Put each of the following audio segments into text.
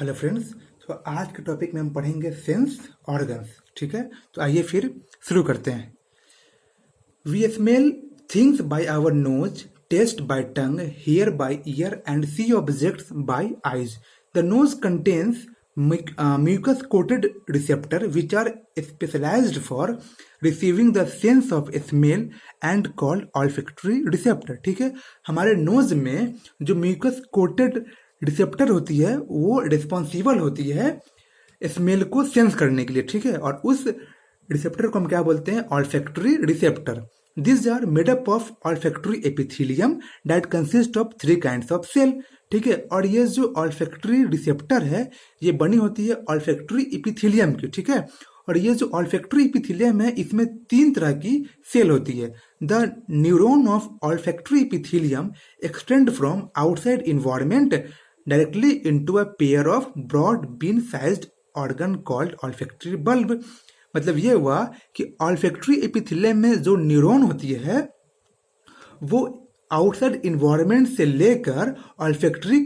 Hello friends. तो आज के टॉपिक में हम पढ़ेंगे सेंस ऑर्गन्स। ठीक है, तो आइए फिर शुरू करते हैं। We smell things by our nose, taste by tongue, hear by ear and see objects by eyes. The nose contains mucus coated receptor which are specialized for receiving the sense of smell and called olfactory receptor। ठीक है, हमारे knows में जो mucus coated receptor होती है वो responsible होती है स्मेल को सेंस करने के लिए। ठीक है, और उस रिसेप्टर को हम क्या बोलते हैं? Olfactory receptor. This are made up of olfactory epithelium that consist of 3 kinds of cell. ठीक है, और ये जो ऑल्फैक्टरी रिसेप्टर है ये बनी होती है ऑल्फैक्टरी एपिथेलियम की। ठीक है, और ये जो ऑल्फैक्टरी एपिथेलियम है इसमें 3 तरह की सेल होती है। The neuron of olfactory epithelium extend from outside environment directly into a pair of broad bean sized organ called olfactory bulb. मतलब ये हुआ कि ऑल्फैक्टरी एपिथेलियम में जो न्यूरॉन होती है वो आउटसाइड इन्वायरमेंट से लेकर ऑल्फैक्टरी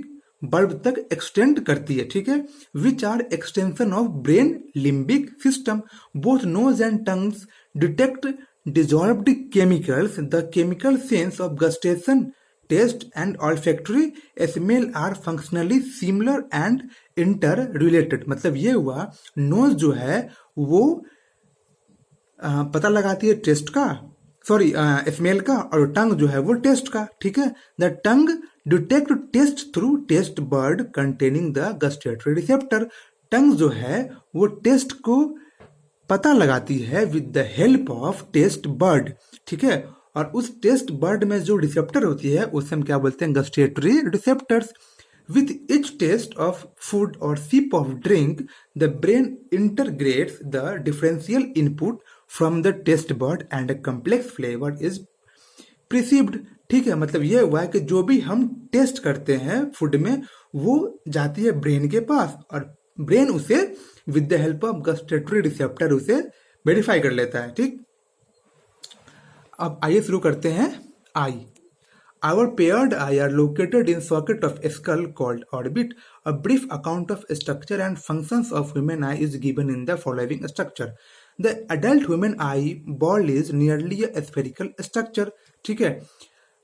बल्ब तक एक्सटेंड करती है। ठीक है, which are extension of brain limbic system. Both nose and tongues detect dissolved chemicals. The chemical sense of gustation, taste and olfactory smell are functionally similar and interrelated। मतलब ये हुआ knows जो है वो पता लगाती है टेस्ट का, सॉरी स्मेल का, और टंग जो है वो टेस्ट का। ठीक है, the tongue detect taste through taste bud containing the gustatory receptor. Tongue जो है वो टेस्ट को पता लगाती है with the help of taste bud. ठीक है, और उस टेस्ट बर्ड में जो रिसेप्टर होती है उसे हम क्या बोलते हैं? Gustatory receptors. With each taste of food or sip of drink, the brain integrates the differential input from the taste bud and a complex flavor is perceived। ठीक है, मतलब ये हुआ है कि जो भी हम टेस्ट करते हैं फूड में वो जाती है ब्रेन के पास, और ब्रेन उसे with the help of gustatory receptor उसे वेरीफाई कर लेता है। ठीक, अब आइए शुरू करते हैं। आई Our paired eye are located in socket of skull called orbit. A brief account of structure and functions of human eye is given in the following structure. The adult human eye ball is nearly a spherical structure. ठीक है,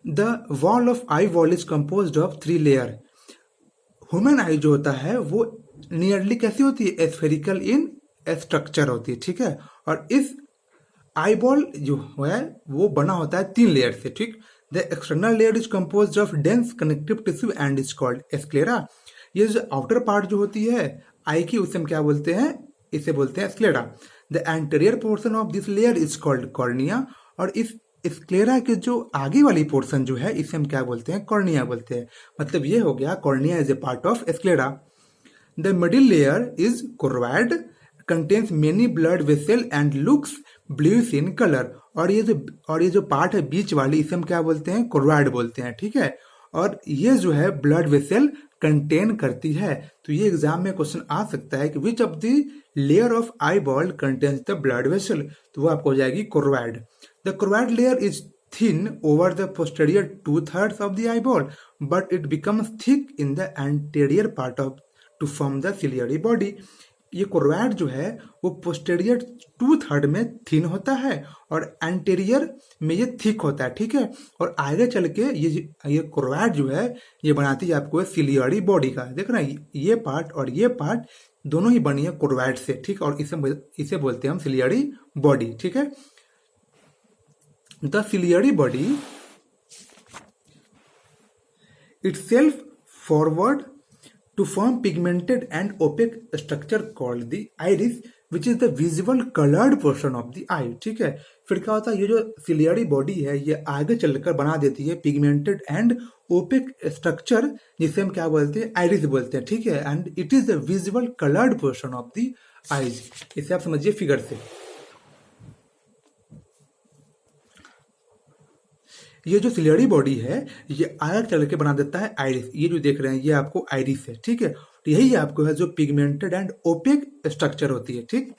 The wall of eye wall is composed of 3 layer. Human eye जो होता है वो nearly कैसी होती है? Spherical in structure होती है। ठीक है, और इस आई बॉल जो है वो बना होता है 3 लेयर से। ठीक, the external layer is composed of dense connective tissue and is called sclera. ये जो आउटर पार्ट जो होती है आई की उसे हम क्या बोलते हैं? इसे बोलते हैं sclera. The anterior portion of this layer is called cornea, और इस स्क्लेरा के जो आगे वाली पोर्शन जो है इसे हम क्या बोलते हैं? कॉर्निया बोलते हैं। मतलब ये हो गया cornea is a part of sclera. The middle layer is choroid, contains many blood vessel and looks bluish in colour. और ये जो पार्ट है बीच वाली इसे हम क्या बोलते हैं? कोर्वाइड बोलते हैं। ठीक है, और ये जो है ब्लड वेसल कंटेन करती है। तो ये एग्जाम में क्वेश्चन आ सकता है कि which of the layer of eye ball contains the blood vessel, तो वो आपको हो जाएगी choroid. The choroid layer is thin over the posterior 2/3 of the eyeball, but it becomes thick in the anterior part of to form the ciliary body। ये कोर्वाइड जो है वो posterior 2/3 में थिन होता है और एंटेरियर में ये थिक होता है। ठीक है, और आगे चल के ये कोर्वाइड जो है ये बनाती है आपको सिलियरी बॉडी का। देख रहे हैं ये पार्ट और ये पार्ट दोनों ही बनी है कोर्वाइड से। ठीक, और इसे बोलते हैं हम सिलियरी बॉडी। ठीक है, the ciliary body itself forward to form pigmented and opaque structure called the iris, which is the visible colored portion of the eye। ठीक है, फिर क्या होता है? ये जो सिलियरी बॉडी है ये आगे चलकर बना देती है पिगमेंटेड एंड ओपेक स्ट्रक्चर जिसे हम क्या बोलते हैं? आइरिस बोलते हैं। ठीक है, and it is the visible coloured portion of the eyes. इसे आप समझिए फिगर से। ये जो सिलियरी बॉडी है ये आगे चल के बना देता है आइरिस। ये जो देख रहे हैं ये आपको आइरिस है। ठीक है, तो यही आपको है जो पिगमेंटेड एंड ओपेक स्ट्रक्चर होती है। ठीक,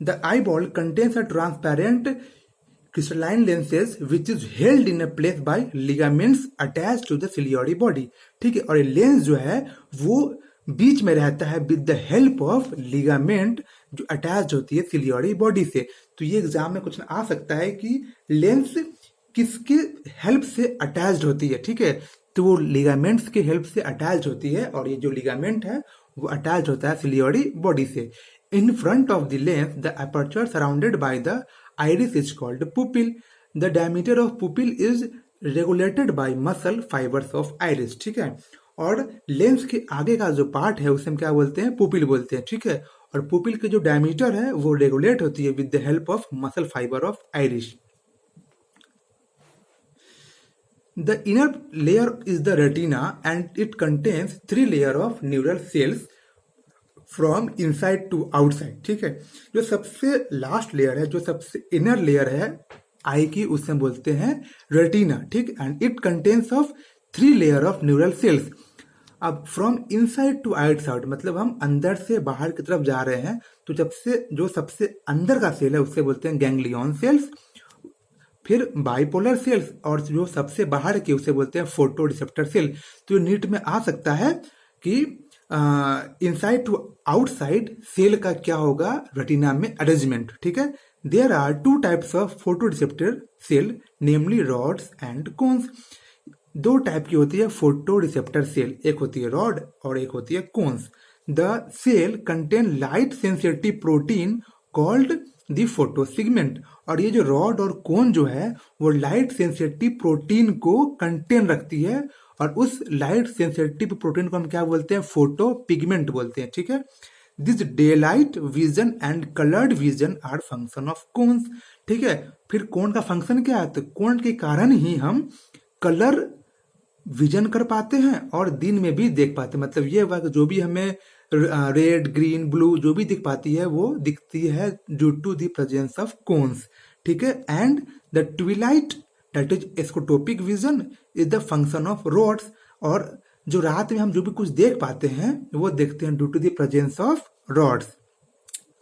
the I ball contains a transparent crystalline lenses which is held in a place by ligaments attached to the ciliary body। ठीक है, और ये लेंस जो है वो बीच में रहता है with the help of ligament जो अटैच होती है सिलियरी बॉडी से। तो ये एग्जाम में क्वेश्चन आ सकता है कि लेंस किसके हेल्प से अटैच्ड होती है। ठीक है, तो वो लिगामेंट्स के हेल्प से अटैच होती है, और ये जो लिगामेंट है वो अटैच होता है सिलियरी बॉडी से। In front of the lens the aperture surrounded by the iris is called pupil. The diameter of pupil is regulated by muscle fibers of iris। ठीक है, और लेंस के आगे का जो पार्ट है उसे हम क्या बोलते हैं, पुपिल बोलते हैं। ठीक है, और पुपिल की जो डायमीटर है वो रेगुलेट होती है with the help of muscle fibre of iris. The inner layer is the retina and it contains 3 layers of neural cells from inside to outside. ठीक है, जो सबसे लास्ट लेयर है, जो सबसे इनर लेयर है आई की, उसे बोलते हैं रेटिना। ठीक, and it contains of 3 layer of neural sales. अब फ्रॉम इनसाइड टू आउटसाइड मतलब हम अंदर से बाहर की तरफ जा रहे हैं, तो जो सबसे अंदर का सेल है उसे बोलते हैं गैंग्लियन सेल्स, फिर बाइपोलर सेल्स, और जो सबसे बाहर की उसे बोलते हैं फोटो रिसेप्टर सेल। तो नीट में आ सकता है कि इनसाइड टू आउटसाइड सेल का क्या होगा रेटिना में अरेंजमेंट। ठीक है, there are 2 types of photo receptor cell namely rods and cones. 2 type की होती है फोटो रिसेप्टर सेल, एक होती है रॉड और एक होती है cones. The cell contain light sensitive protein called the photo pigment. और ये जो रॉड और कोन जो है वो लाइट सेंसिटिव प्रोटीन को कंटेन रखती है, और उस लाइट सेंसिटिव प्रोटीन को हम क्या बोलते हैं, फोटो पिगमेंट बोलते हैं। ठीक है, this day light vision and coloured vision are function of cones. ठीक है, फिर कोन का फंक्शन क्या है, तो कोन के कारण ही हम कलर विजन कर पाते हैं और दिन में भी देख पाते हैं। मतलब ये हुआ कि जो भी हमें रेड ग्रीन ब्लू जो भी दिख पाती है वो दिखती है due to the presence of cones. ठीक है, and the twilight that is scotopic vision is the function of rods. और जो रात में हम जो भी कुछ देख पाते हैं वो देखते हैं due to the presence of rods.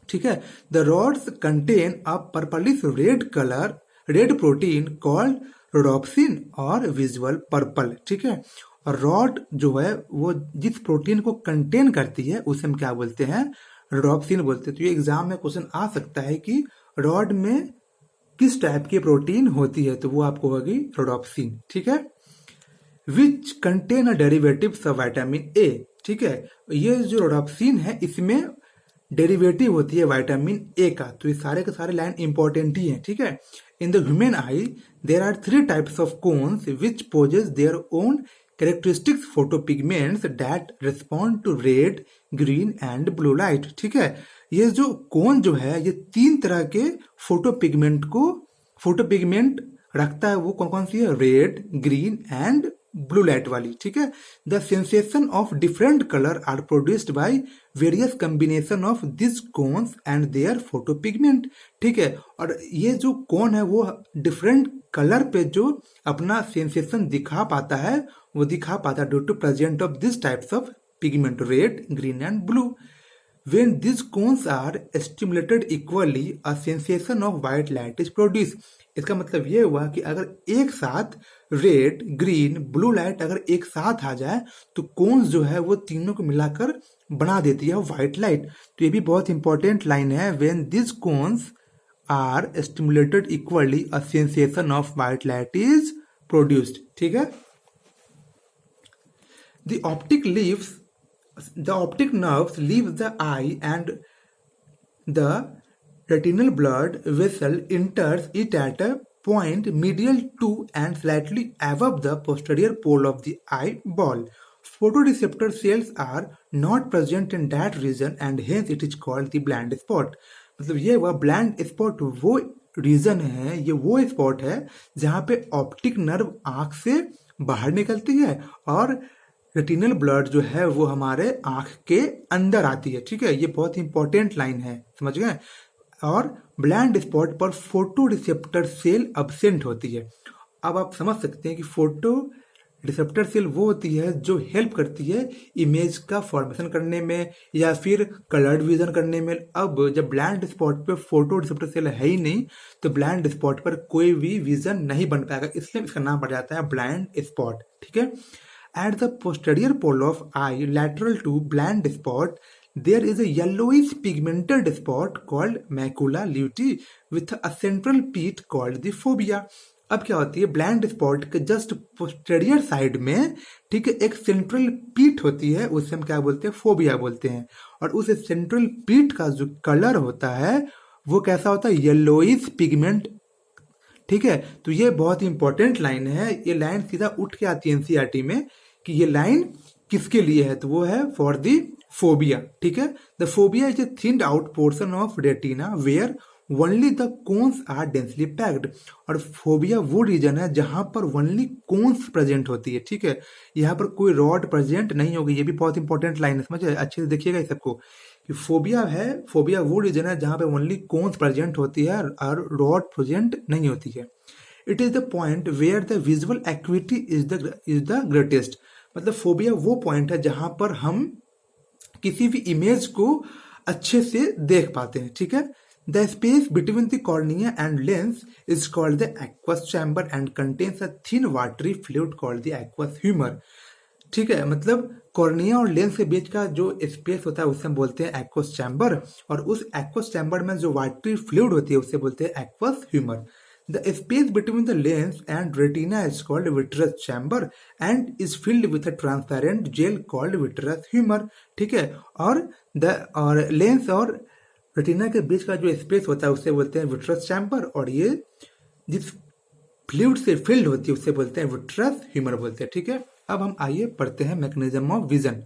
ठीक है, the rods contain a purplish red protein called rhodopsin और विजुअल पर्पल। ठीक है, और रॉड जो है वो जिस प्रोटीन को कंटेन करती है उसे हम क्या बोलते हैं, रोडोप्सिन बोलते हैं। तो ये एग्जाम में क्वेश्चन आ सकता है कि रॉड में किस टाइप की प्रोटीन होती है, तो वो आपको होगी रोडोप्सिन। ठीक है, which contain a derivative of vitamin A. ठीक है, ये जो रोडोप्सिन है इसमें डेरिवेटिव होती है विटामिन ए का। तो ये सारे के सारे लाइन इंपॉर्टेंट ही है। ठीक है, in the human eye there are 3 types of cones which possess their own characteristics photopigments that respond to red green and blue light. ठीक है, ये जो कोन जो है ये 3 तरह के फोटोपिगमेंट रखता है। वो कौन कौन सी है, red green and blue light वाली। ठीक है, the sensation of different colour are produced by various combination of this cones and their photopigment. ठीक है, और ये जो कोन है वो डिफरेंट कलर पे जो अपना सेंसेशन दिखा पाता है वो दिखा पाता है due to present of this types of pigment red green and blue. When these cones are stimulated equally, a sensation of white light is produced। इसका मतलब ये हुआ कि अगर एक साथ रेड ग्रीन ब्लू लाइट अगर एक साथ आ जाए तो कोन्स जो है वो तीनों को मिलाकर बना देती है व्हाइट लाइट। तो ये भी बहुत इंपॉर्टेंट लाइन है, when these cones are stimulated equally, a sensation of white light is produced। ठीक है, the optic nerves leave the eye and the retinal blood vessel enters it at a point medial to and slightly above the posterior pole of the eyeball. Photoreceptor cells are not present in that region and hence it is called the blind spot। मतलब ये हुआ blind spot वो रीजन है, ये वो spot है जहां पे ऑप्टिक नर्व आंख से बाहर निकलती है और रेटिनल ब्लड जो है वो हमारे आंख के अंदर आती है। ठीक है, ये बहुत इंपॉर्टेंट लाइन है, समझ गए। और ब्लाइंड स्पॉट पर फोटो रिसेप्टर सेल अब्सेंट होती है। अब आप समझ सकते हैं कि फोटो रिसेप्टर सेल वो होती है जो हेल्प करती है इमेज का फॉर्मेशन करने में या फिर कलर्ड विजन करने में। अब जब ब्लाइंड स्पॉट पे फोटो रिसेप्टर सेल है ही नहीं तो ब्लाइंड स्पॉट पर कोई भी विजन नहीं बन पाएगा, इसलिए इसका नाम पड़ जाता है ब्लाइंड स्पॉट। ठीक है। At the posterior pole of eye lateral to blind spot there is a yellowish pigmented spot called macula lutea with a central pit called the fovea। अब क्या होती है, ब्लाइंड स्पॉट के जस्ट पोस्टीरियर साइड में, ठीक है, एक central पीट होती है, उसे हम क्या बोलते हैं, फोबिया बोलते हैं। और उस सेंट्रल पीट का जो कलर होता है वो कैसा होता है, येलोइश पिगमेंट। ठीक है। तो ये बहुत ही इंपॉर्टेंट लाइन है, ये लाइन सीधा उठ के आती है एनसीईआरटी में कि ये लाइन किसके लिए है, तो वो है फॉर द फोबिया। ठीक है। The fovea is a thinned out portion of retina where only the cones are densely packed. और फोबिया वो रीजन है जहां पर ओनली कोन्स प्रेजेंट होती है। ठीक है। यहाँ पर कोई रॉड प्रेजेंट नहीं होगी, ये भी बहुत इंपॉर्टेंट लाइन है, समझे, अच्छे से देखिएगा इस सबको कि फोबिया है, फोबिया वो रीजन है जहां पे ओनली कोन्स प्रेजेंट होती है और रॉड प्रेजेंट नहीं होती है। It is the point where the visual activity is the greatest. मतलब फोबिया वो पॉइंट है जहां पर हम किसी भी इमेज को अच्छे से देख पाते हैं। ठीक है। The space between the cornea and lens is called the aqueous chamber and contains a thin watery fluid called the aqueous humour. ठीक है। मतलब कॉर्निया और लेंस के बीच का जो स्पेस होता है उसे हम बोलते हैं एक्वस चैम्बर, और उस एक्वस चैम्बर में जो वाटरी फ्लूइड होती है उसे बोलते हैं aqueous humour. The space between the lens and retina is called vitreous chamber and is filled with a transparent gel called vitreous humor। ठीक है। और लेंस और रेटिना के बीच का जो स्पेस होता है उसे बोलते हैं विट्रस चैम्बर, और ये जिस फ्लूइड से फिल्ड होती है उसे बोलते हैं विट्रस ह्यूमर बोलते हैं। ठीक है। अब हम आइए पढ़ते हैं mechanism of vision.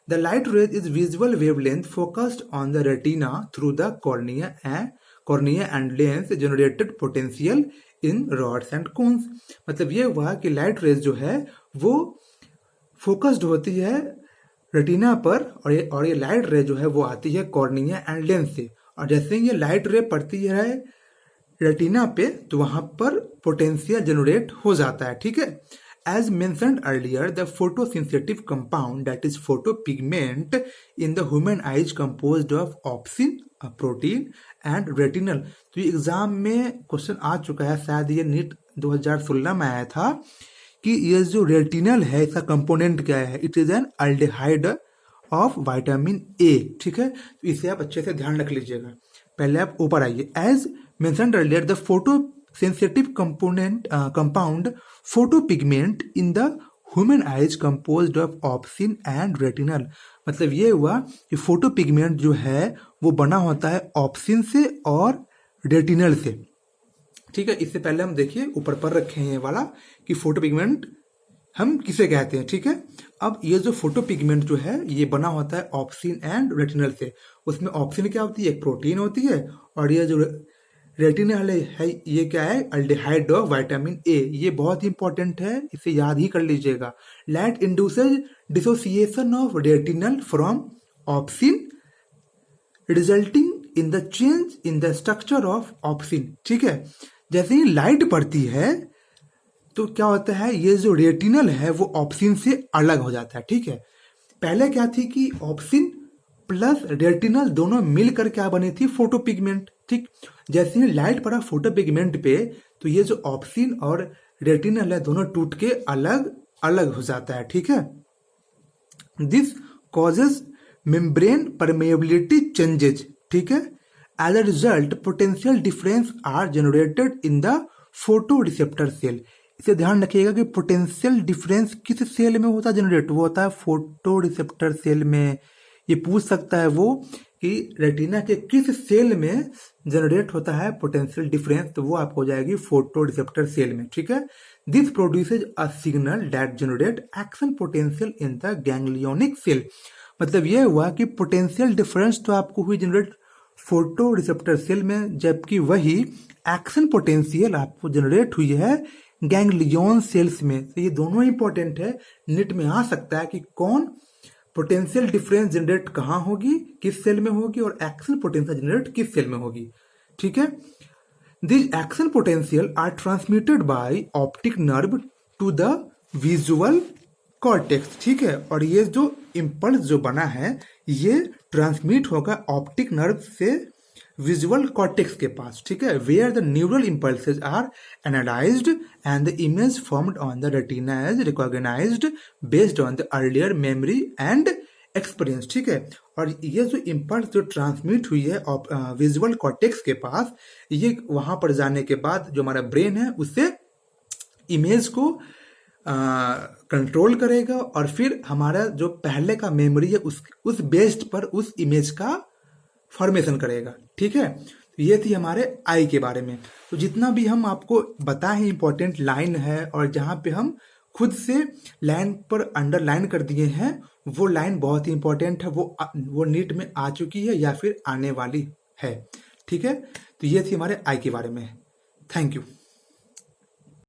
The light rays is visual wavelength focused on the retina through the cornea and lens generated potential in rods and cones। मतलब ये हुआ कि लाइट रेज जो है वो फोकस्ड होती है रेटिना पर, और ये लाइट रे जो है वो आती है कॉर्निया एंड लेंस से, और जैसे ही ये लाइट रे पड़ती है रेटिना पे तो वहां पर पोटेंशियल जनरेट हो जाता है। ठीक है। As mentioned earlier, the photosynthetic compound that is photopigment in the human eye is composed of opsin, a protein and retinal। तो ये एग्जाम में क्वेश्चन आ चुका है, शायद ये नीट 2016 में आया था कि ये जो रेटिनल है इसका कंपोनेंट क्या है, it is an aldehyde of vitamin A. ठीक है। तो इसे आप अच्छे से ध्यान रख लीजिएगा। पहले आप ऊपर आइए। As mentioned earlier the photosensitive compound photopigment in the human eyes composed of opsin and retinal. मतलब ये हुआ कि फोटोपिगमेंट जो है वो बना होता है ऑप्सिन से और रेटिनल से। ठीक है। इससे पहले हम देखिए ऊपर पर रखे हैं ये वाला कि फोटोपिगमेंट हम किसे कहते हैं। ठीक है। अब ये जो फोटोपिगमेंट जो है ये बना होता है ऑप्सिन एंड रेटिनल से। उसमें ऑप्सिन क्या होती है, एक प्रोटीन होती है, और ये जो रेटिनल है ये क्या है, अल्डेहाइड ऑफ विटामिन ए। ये बहुत ही इंपॉर्टेंट है, इसे याद ही कर लीजिएगा। Light induces dissociation of retinal from obscene resulting in the change in the structure of obscene. ठीक है। जैसे ही लाइट पड़ती है तो क्या होता है, ये जो रेटिनल है वो ऑप्सिन से अलग हो जाता है। ठीक है। पहले क्या थी कि ऑप्सिन प्लस रेटिनल दोनों मिलकर क्या बनी थी, फोटोपिगमेंट। ठीक। जैसे ही लाइट पड़ा फोटोपिगमेंट पे तो ये जो ऑप्सिन और रेटिनल है दोनों टूट के अलग अलग हो जाता है। ठीक है। This causes membrane permeability changes. ठीक है। As a result potential difference are generated in the photo receptor cell. इसे ध्यान रखिएगा कि पोटेंशियल डिफरेंस किस सेल में होता है जनरेट, वो होता है फोटो रिसेप्टर सेल में। ये पूछ सकता है वो कि रेटिना के किस सेल में जनरेट होता है पोटेंशियल डिफरेंस, तो वो आपको हो जाएगी फोटो रिसेप्टर सेल में। ठीक है। This produces a signal that generate action potential in the ganglionic cell. मतलब ये हुआ कि पोटेंशियल डिफरेंस तो आपको हुई जनरेट फोटो रिसेप्टर सेल में, जबकि वही एक्शन पोटेंशियल आपको जनरेट हुई है गैंग्लियन सेल्स में। तो ये दोनों इंपॉर्टेंट है, नीट में आ सकता है कि कौन पोटेंशियल डिफरेंस जनरेट कहाँ होगी, किस सेल में होगी, और एक्शन पोटेंशियल जनरेट किस सेल में होगी। ठीक है। This action potential are transmitted by optic nerve to the visual cortex, ठीक है। और ये जो इम्पल्स जो बना है ये ट्रांसमिट होगा ऑप्टिक नर्व से विजुअल कॉर्टेक्स के पास, ठीक है, where the neural impulses are analysed and the image formed on the retina as recognised based on the earlier memory and experience, ठीक है। और ये जो इम्पल्स जो ट्रांसमिट हुई है विजुअल कॉर्टेक्स के पास, ये वहां पर जाने के बाद जो हमारा ब्रेन है उससे इमेज को कंट्रोल करेगा और फिर हमारा जो पहले का मेमोरी है उस बेस्ड पर उस इमेज का फॉर्मेशन करेगा, ठीक है। तो ये थी हमारे आई के बारे में। तो जितना भी हम आपको बताए इंपॉर्टेंट लाइन है और जहाँ पे हम खुद से लाइन पर अंडरलाइन कर दिए हैं वो लाइन बहुत ही इंपॉर्टेंट है, वो नीट में आ चुकी है या फिर आने वाली है, ठीक है। तो ये थी हमारे आई के बारे में। Thank you.